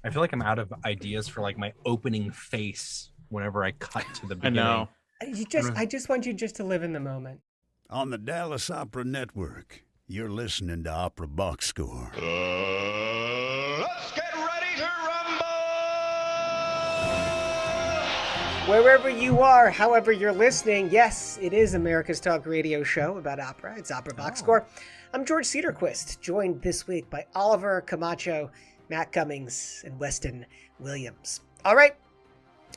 I feel like I'm out of ideas for like my opening face whenever I cut to the I beginning. know. I just want you just to live in the moment. On the Dallas Opera Network, you're listening to Opera Box Score. Let's get ready to rumble! Wherever you are, however you're listening, yes, it is America's Talk radio show about opera. It's Opera Box Score. I'm George Cederquist, joined this week by Oliver Camacho, Matt Cummings, and Weston Williams. All right,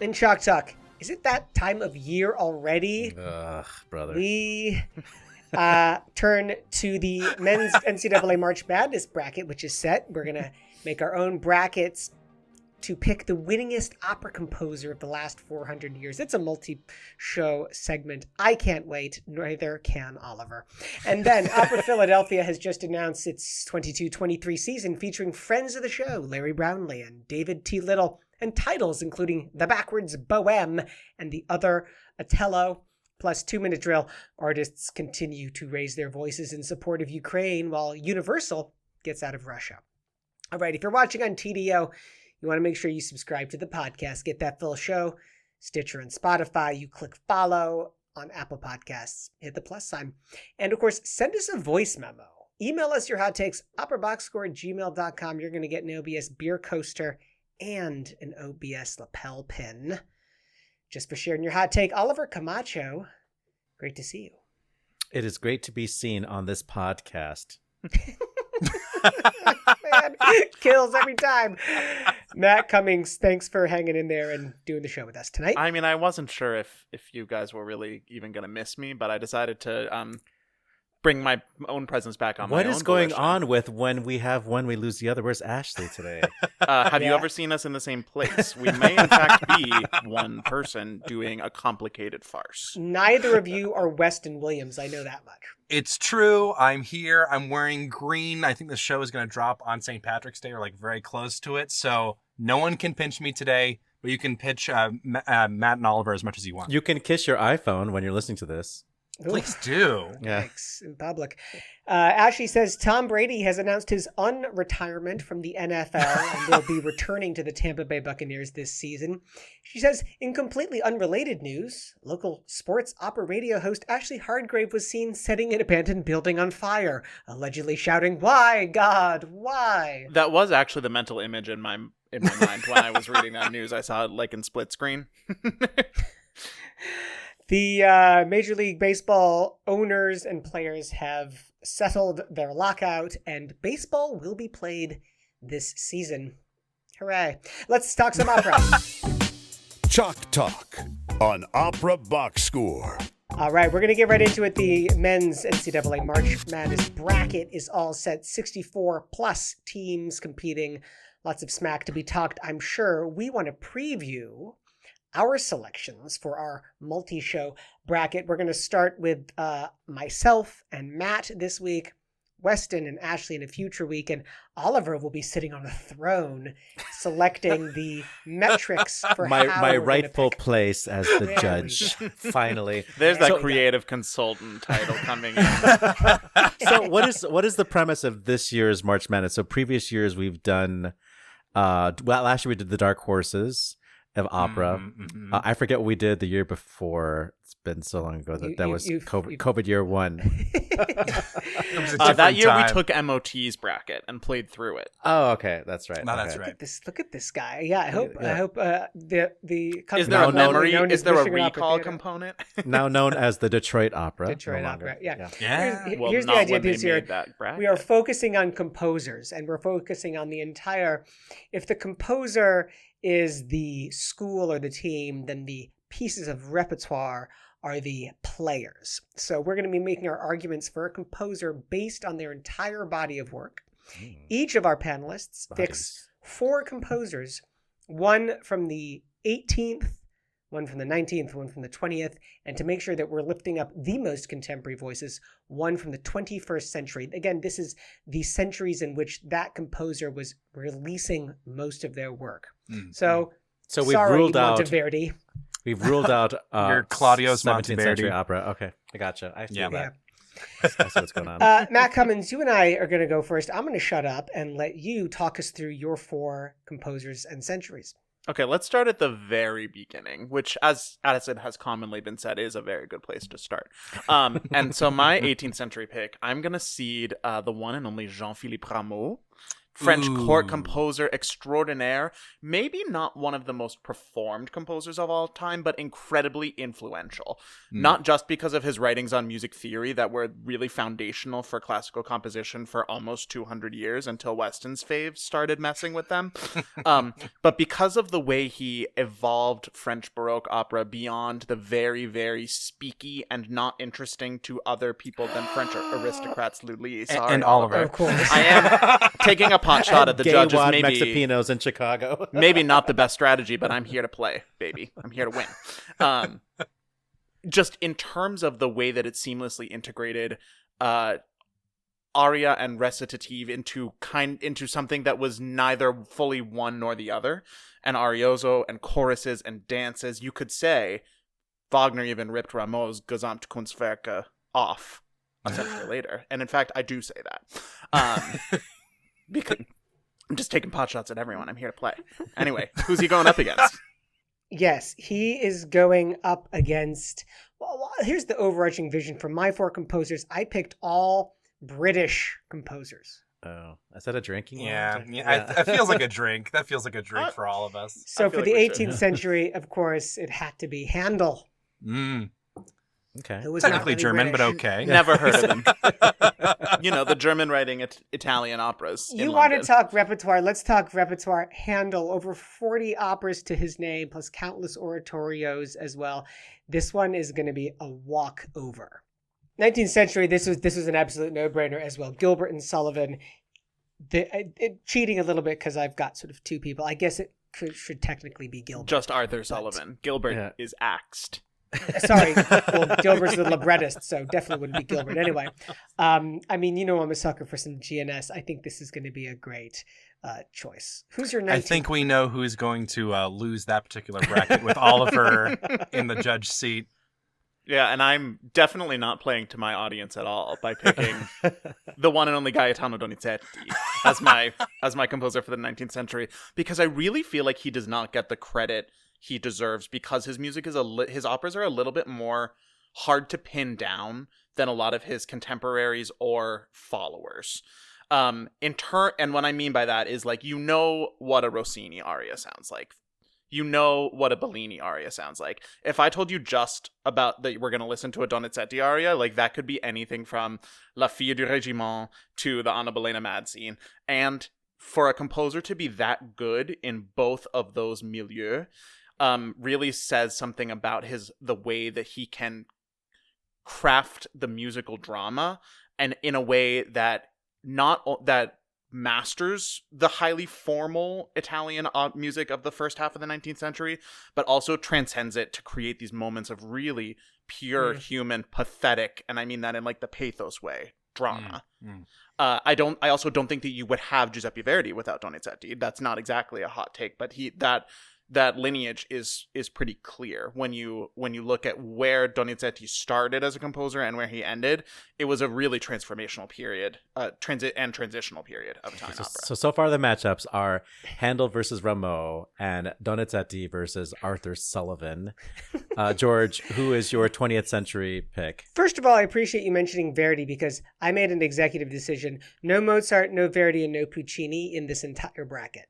in Chalk Talk, is it that time of year already? Ugh, brother. We turn to the men's NCAA March Madness bracket, which is set. We're going to make our own brackets to pick the winningest opera composer of the last 400 years. It's a multi-show segment. I can't wait. Neither can Oliver. And then Opera Philadelphia has just announced its 22-23 season featuring friends of the show, Larry Brownlee and David T. Little, and titles including The Backwards Bohème and The Other Otello. Plus 2-minute drill. Artists continue to raise their voices in support of Ukraine while Universal gets out of Russia. All right, if you're watching on TDO, you want to make sure you subscribe to the podcast. Get that full show. Stitcher and Spotify. You click follow on Apple Podcasts. Hit the plus sign. And of course, send us a voice memo. Email us your hot takes, operaboxscore@gmail.com. You're going to get an OBS beer coaster and an OBS lapel pin. Just for sharing your hot take, Oliver Camacho, great to see you. It is great to be seen on this podcast. Man, kills every time. Matt Cummings, thanks for hanging in there and doing the show with us tonight. I mean, I wasn't sure if you guys were really even going to miss me, but I decided to bring my own presence back on my own. What is going on with when we have one, we lose the other? Where's Ashlee today? Have you ever seen us in the same place? We may, in fact, be one person doing a complicated farce. Neither of you are Weston Williams. I know that much. It's true. I'm here. I'm wearing green. I think the show is going to drop on St. Patrick's Day or like very close to it. So no one can pinch me today, but you can pitch Matt and Oliver as much as you want. You can kiss your iPhone when you're listening to this. Please do. Yeah. Thanks in public. Ashley says Tom Brady has announced his unretirement from the NFL and will be returning to the Tampa Bay Buccaneers this season. She says, in completely unrelated news, local sports opera radio host Ashlee Hardgrave was seen setting an abandoned building on fire, allegedly shouting, "Why, God, why?" That was actually the mental image in my mind when I was reading that news. I saw it like in split screen. The Major League Baseball owners and players have settled their lockout, and baseball will be played this season. Hooray. Let's talk some opera. Chalk Talk on Opera Box Score. All right, we're going to get right into it. The men's NCAA March Madness bracket is all set. 64-plus teams competing. Lots of smack to be talked, I'm sure. We want to preview our selections for our multi-show bracket. We're going to start with myself and Matt this week, Weston and Ashlee in a future week, and Oliver will be sitting on a throne selecting the metrics for my rightful place as the judge. Finally. There's that creative consultant title coming in. So what is the premise of this year's March Madness? So previous years we've done last year we did the Dark Horses of opera. Mm-hmm. I forget what we did the year before. It's been so long ago that was COVID year one. That year we took MOT's bracket and played through it. Oh, okay, that's right. No, okay. that's right. Look at this guy. Yeah, I hope the Is there a memory? Is there a Michigan Opera recall Theater. component? Now known as the Detroit Opera. Detroit no Opera. longer. Yeah. Yeah. Here's the not idea when they this year. made that bracket. We are focusing on composers, and we're focusing on the entire. If the composer is the school or the team, then the pieces of repertoire are the players. So we're going to be making our arguments for a composer based on their entire body of work. Each of our panelists picks 4 composers, one from the 18th, one from the 19th, one from the 20th, and to make sure that we're lifting up the most contemporary voices, one from the 21st century. Again, this is the centuries in which that composer was releasing most of their work. So we've sorry, ruled out Monteverdi. We've ruled out Your Claudio's 17th century Monteverdi. opera. Okay, I gotcha. I feel that. I see what's going on. Matt Cummings, you and I are going to go first. I'm going to shut up and let you talk us through your 4 composers and centuries. Okay, let's start at the very beginning, which, as it has commonly been said, is a very good place to start. And so my 18th century pick, I'm going to seed the one and only Jean-Philippe Rameau, French court composer extraordinaire, maybe not one of the most performed composers of all time, but incredibly influential. Not just because of his writings on music theory that were really foundational for classical composition for almost 200 years until Weston's faves started messing with them, but because of the way he evolved French Baroque opera beyond the very, very speaky and not interesting to other people than French aristocrats, Lully, sorry, and Oliver. Of course. I am taking a pot shot at the Gay judges. wad Maybe Mexicanos in Chicago. maybe not the best strategy, but I'm here to play, baby. I'm here to win. Just in terms of the way that it seamlessly integrated aria and recitative into something that was neither fully one nor the other, and arioso and choruses and dances. You could say Wagner even ripped Rameau's Gesamtkunstwerke off a century later, and in fact, I do say that. Because I'm just taking pot shots at everyone. I'm here to play. Anyway, who's he going up against? Yes, he is going up against... Well, here's the overarching vision for my 4 composers. I picked all British composers. Oh, is that a drinking one? Yeah. It feels like a drink. That feels like a drink for all of us. So I for feel the like we should. 18th century, of course, it had to be Handel. Okay. Who was not Technically really German, but British. okay. Never heard of him. You know, the German writing Italian operas. You want to talk repertoire? Let's talk repertoire. Handel, over 40 operas to his name, plus countless oratorios as well. This one is going to be a walkover. 19th century, this was an absolute no-brainer as well. Gilbert and Sullivan. Cheating a little bit because I've got sort of 2 people. I guess it should technically be Gilbert. Just Arthur Sullivan. Gilbert is axed. Sorry, well, Gilbert's the librettist, so definitely wouldn't be Gilbert. Anyway, I mean, you know I'm a sucker for some GNS. I think this is going to be a great choice. Who's your 19th? I think we know who's going to lose that particular bracket with Oliver in the judge seat. Yeah, and I'm definitely not playing to my audience at all by picking the one and only Gaetano Donizetti as my composer for the 19th century, because I really feel like he does not get the credit he deserves, because his music is his operas are a little bit more hard to pin down than a lot of his contemporaries or followers. And what I mean by that is, like, you know what a Rossini aria sounds like. You know what a Bellini aria sounds like. If I told you just about that we're going to listen to a Donizetti aria, like, that could be anything from La Fille du Régiment to the Anna Bolena Mad Scene. And for a composer to be that good in both of those milieux really says something about the way that he can craft the musical drama, and in a way that that masters the highly formal Italian music of the first half of the 19th century, but also transcends it to create these moments of really pure human, pathetic, and I mean that in like the pathos way, drama. I also don't think that you would have Giuseppe Verdi without Donizetti. That's not exactly a hot take, but that lineage is pretty clear when you look at where Donizetti started as a composer and where he ended. It was a really transformational period, transitional period of Italian opera. So far the matchups are Handel versus Rameau and Donizetti versus Arthur Sullivan. George, who is your 20th century pick? First of all, I appreciate you mentioning Verdi, because I made an executive decision: no Mozart, no Verdi, and no Puccini in this entire bracket,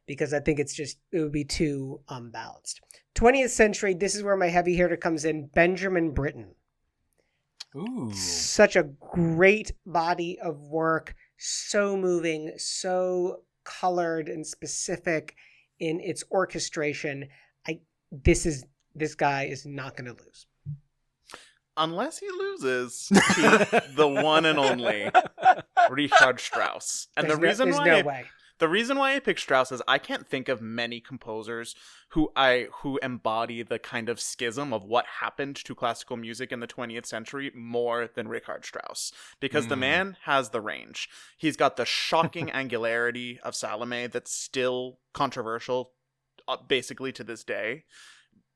because I think it would be too unbalanced. 20th century, this is where my heavy hitter comes in: Benjamin Britten. Ooh. Such a great body of work, so moving, so colored and specific in its orchestration. This guy is not going to lose. Unless he loses to the one and only Richard Strauss. And There's the no way. The reason why I picked Strauss is I can't think of many composers who embody the kind of schism of what happened to classical music in the 20th century more than Richard Strauss, because the man has the range. He's got the shocking angularity of Salome that's still controversial basically to this day,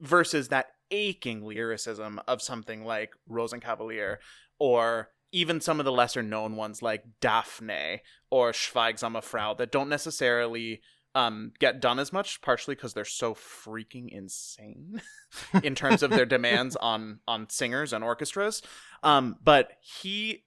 versus that aching lyricism of something like Rosenkavalier or even some of the lesser known ones like Daphne or Schweigsame Frau that don't necessarily get done as much, partially because they're so freaking insane in terms of their demands on singers and orchestras. But he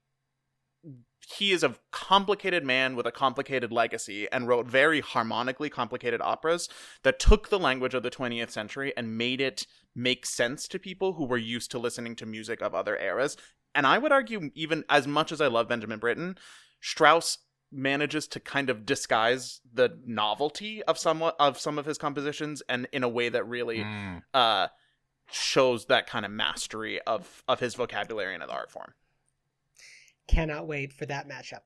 is a complicated man with a complicated legacy and wrote very harmonically complicated operas that took the language of the 20th century and made it make sense to people who were used to listening to music of other eras. And I would argue, even as much as I love Benjamin Britten, Strauss manages to kind of disguise the novelty of some of his compositions, and in a way that really shows that kind of mastery of his vocabulary and of the art form. Cannot wait for that matchup.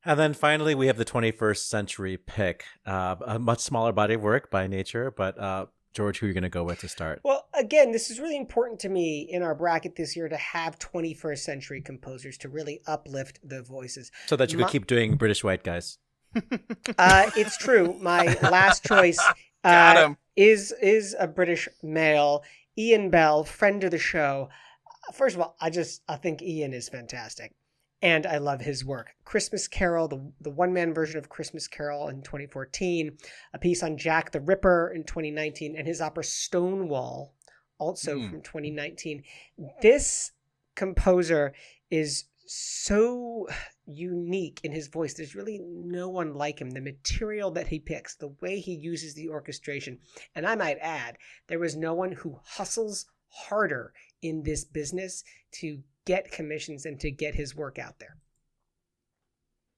And then finally, we have the 21st century pick, a much smaller body of work by nature, but George, who are you going to go with to start? Well, again, this is really important to me in our bracket this year to have 21st century composers to really uplift the voices. So that you could keep doing British white guys. It's true. My last choice is a British male, Ian Bell, friend of the show. First of all, I think Ian is fantastic. And I love his work. Christmas Carol, the one-man version of Christmas Carol in 2014, a piece on Jack the Ripper in 2019, and his opera Stonewall, also from 2019. This composer is so unique in his voice. There's really no one like him. The material that he picks, the way he uses the orchestration. And I might add, there was no one who hustles harder in this business to get commissions and to get his work out there.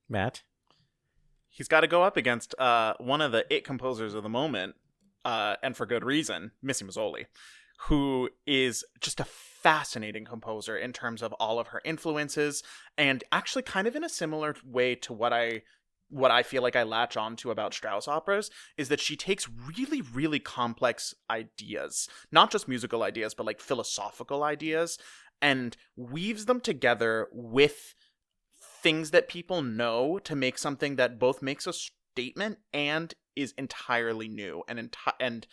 Matt? He's got to go up against one of the it composers of the moment, and for good reason, Missy Mazzoli, who is just a fascinating composer in terms of all of her influences, and actually kind of in a similar way to what I feel like I latch on to about Strauss operas, is that she takes really, really complex ideas, not just musical ideas, but like philosophical ideas, and weaves them together with things that people know to make something that both makes a statement and is entirely new and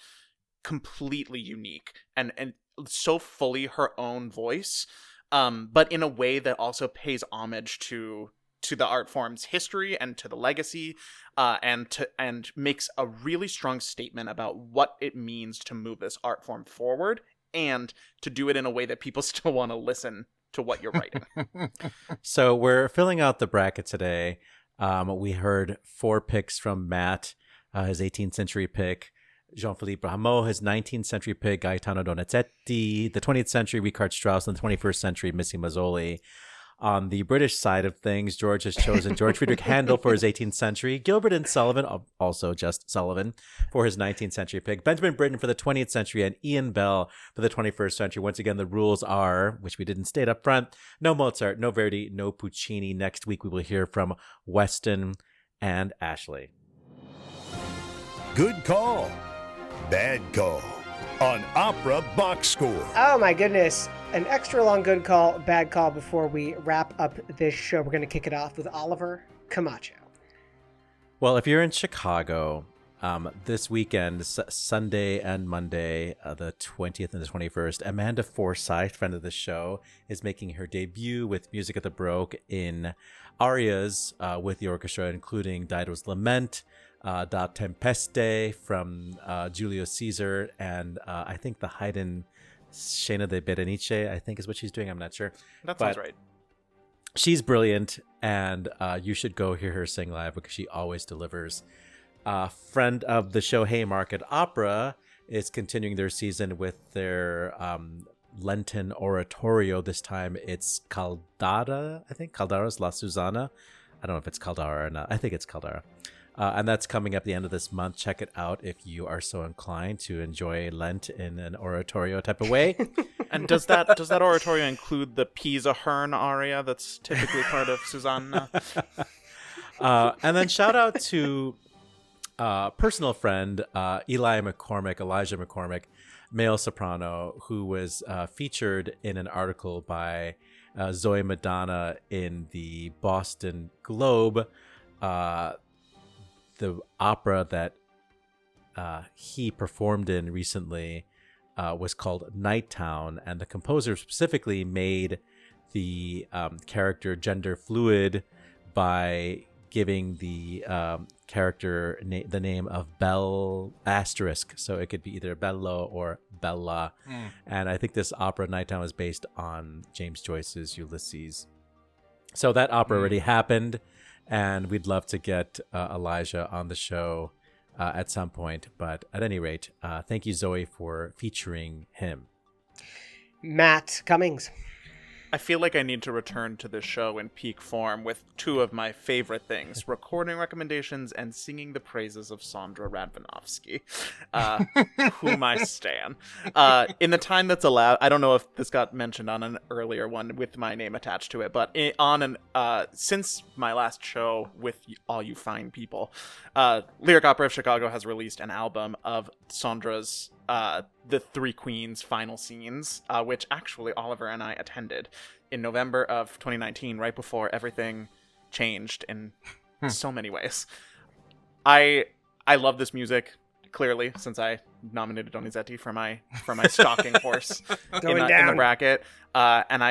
completely unique and so fully her own voice, but in a way that also pays homage to the art form's history and to the legacy, and makes a really strong statement about what it means to move this art form forward, and to do it in a way that people still want to listen to what you're writing. So we're filling out the bracket today. We heard 4 picks from Matt, his 18th century pick, Jean-Philippe Rameau, his 19th century pick, Gaetano Donizetti, the 20th century Richard Strauss, and the 21st century Missy Mazzoli. On the British side of things, George has chosen George Friedrich Handel for his 18th century, Gilbert and Sullivan, also just Sullivan, for his 19th century pick, Benjamin Britten for the 20th century, and Ian Bell for the 21st century. Once again, the rules are, which we didn't state up front, no Mozart, no Verdi, no Puccini. Next week, we will hear from Weston and Ashlee. Good call. Bad call on Opera Box Score. Oh my goodness. An extra long good call, bad call before we wrap up this show. We're going to kick it off with Oliver Camacho. Well, if you're in Chicago, this weekend, Sunday and Monday, the 20th and the 21st, Amanda Forsyth, friend of the show, is making her debut with Music at the Baroque in arias with the orchestra, including Dido's Lament, Da Tempeste from Julius Caesar, and I think the Haydn Scena de Berenice, I think is what she's doing. I'm not sure. That sounds right. She's brilliant, and you should go hear her sing live because she always delivers. Friend of the show, Haymarket Opera, is continuing their season with their Lenten oratorio. This time it's Caldara, I think. Caldara's La Susanna. I don't know if it's Caldara or not. I think it's Caldara. And that's coming up the end of this month. Check it out if you are so inclined to enjoy Lent in an oratorio type of way. And does that oratorio include the Pisa Hern aria that's typically part of Susanna? And then shout out to personal friend Elijah McCormick, male soprano, who was featured in an article by Zoe Madonna in the Boston Globe. The opera that he performed in recently was called Night Town, and the composer specifically made the character gender fluid by giving the character the name of Bell asterisk, so it could be either Bello or Bella. And I think this opera Nighttime was based on James Joyce's Ulysses. So that opera already happened, and we'd love to get Elijah on the show at some point. But at any rate, thank you, Zoe, for featuring him. Matt Cummings. I feel like I need to return to this show in peak form with two of my favorite things: recording recommendations and singing the praises of Sandra Radvanovsky, whom I stan. In the time that's allowed, I don't know if this got mentioned on an earlier one with my name attached to it, but since my last show with all you fine people, Lyric Opera of Chicago has released an album of Sandra's The Three Queens final scenes, which actually Oliver and I attended in November of 2019, right before everything changed in so many ways. I love this music, clearly, since I nominated Donizetti for my stalking horse in the bracket, and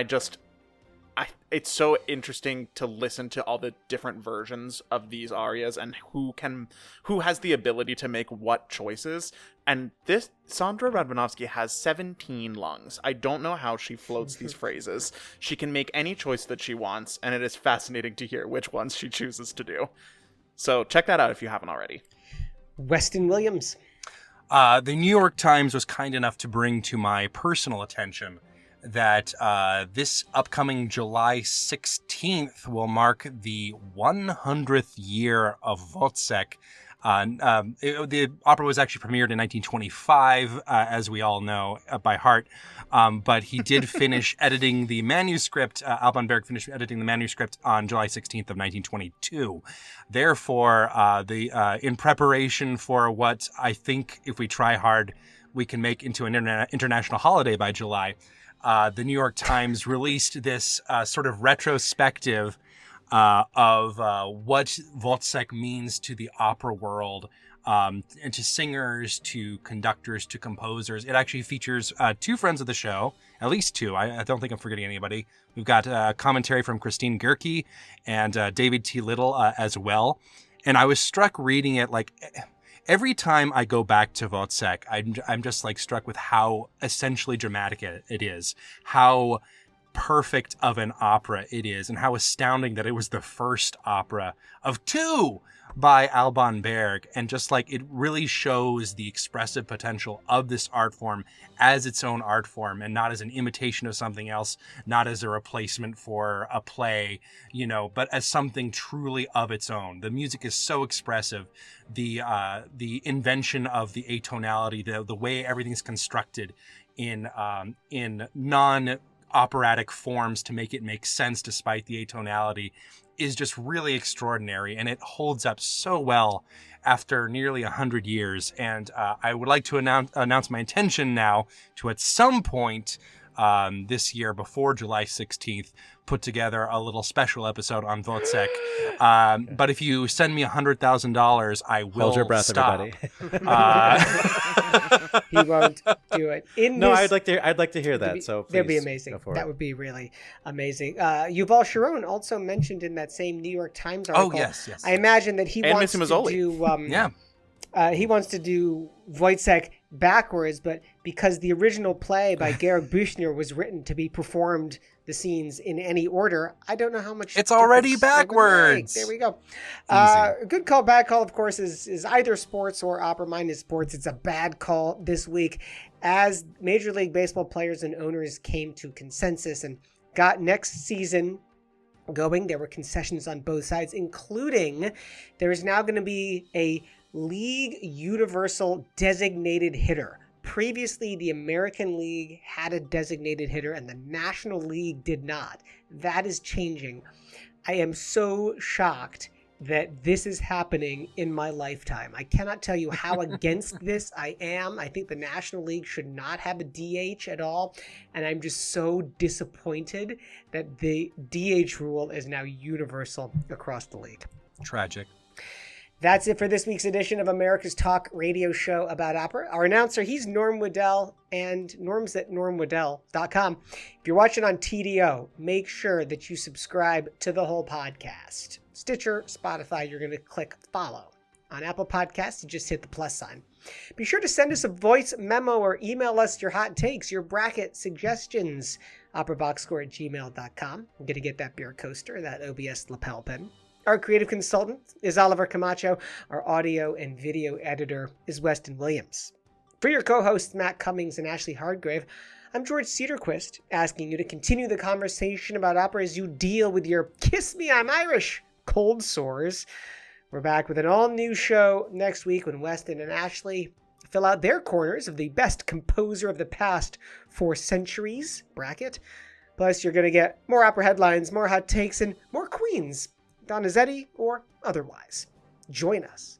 it's so interesting to listen to all the different versions of these arias and who has the ability to make what choices. And this Sandra Radvanovsky has 17 lungs. I don't know how she floats these phrases. She can make any choice that she wants, and it is fascinating to hear which ones she chooses to do. So check that out if you haven't already. Weston Williams. The New York Times was kind enough to bring to my personal attention that this upcoming July 16th will mark the 100th year of Wozzeck. The opera was actually premiered in 1925, as we all know, by heart. But he did finish editing the manuscript. Alban Berg finished editing the manuscript on July 16th of 1922. Therefore, in preparation for what I think, if we try hard, we can make into an international holiday by July, the New York Times released this sort of retrospective of what Wozzeck means to the opera world, and to singers, to conductors, to composers. It actually features two friends of the show, at least two. I don't think I'm forgetting anybody. We've got commentary from Christine Gerke and David T. Little as well. And I was struck reading it, like, every time I go back to Wozzeck, I'm just like struck with how essentially dramatic it is, how perfect of an opera it is, and how astounding that it was the first opera of two by Alban Berg. And just like, it really shows the expressive potential of this art form as its own art form, and not as an imitation of something else, not as a replacement for a play, but as something truly of its own. The music is so expressive. The invention of the atonality, the way everything's constructed in non-operatic forms to make it make sense despite the atonality, is just really extraordinary, and it holds up so well after nearly 100 years. And I would like to announce my intention now to, at some point this year, before July 16th, put together a little special episode on Wozzeck. But if you send me $100,000, I will Hold your breath, stop. Everybody. He won't do it. I'd like to hear that. So that'd be please, amazing. go for That it. would be really amazing. Yuval Sharon also mentioned in that same New York Times article. Oh, yes. I imagine that he wants to do. He wants to do Wozzeck backwards, but because the original play by Georg Büchner was written to be performed, the scenes in any order, I don't know how much It's already difference it would make. backwards. There we go. Easy. Good call. Bad call, of course, is either sports or opera. Mine is sports. It's a bad call this week, as Major League Baseball players and owners came to consensus and got next season going. There were concessions on both sides, including there is now going to be a league universal designated hitter. Previously, the American League had a designated hitter and the National League did not. That is changing. I am so shocked that this is happening in my lifetime. I cannot tell you how against this I am. I think the National League should not have a DH at all. And I'm just so disappointed that the DH rule is now universal across the league. Tragic. That's it for this week's edition of America's Talk radio show about opera. Our announcer, he's Norm Woodel, and Norm's at normwoodel.com. If you're watching on TDO, make sure that you subscribe to the whole podcast. Stitcher, Spotify, you're going to click follow. On Apple Podcasts, you just hit the plus sign. Be sure to send us a voice memo or email us your hot takes, your bracket suggestions. operaboxscore@gmail.com. I'm going to get that beer coaster, that OBS lapel pin. Our creative consultant is Oliver Camacho. Our audio and video editor is Weston Williams. For your co-hosts, Matt Cummings and Ashlee Hardgrave, I'm George Cederquist, asking you to continue the conversation about opera as you deal with your Kiss Me, I'm Irish cold sores. We're back with an all-new show next week when Weston and Ashlee fill out their corners of the best composer of the past 4 centuries bracket. Plus, you're going to get more opera headlines, more hot takes, and more queens, Donizetti or otherwise. Join us.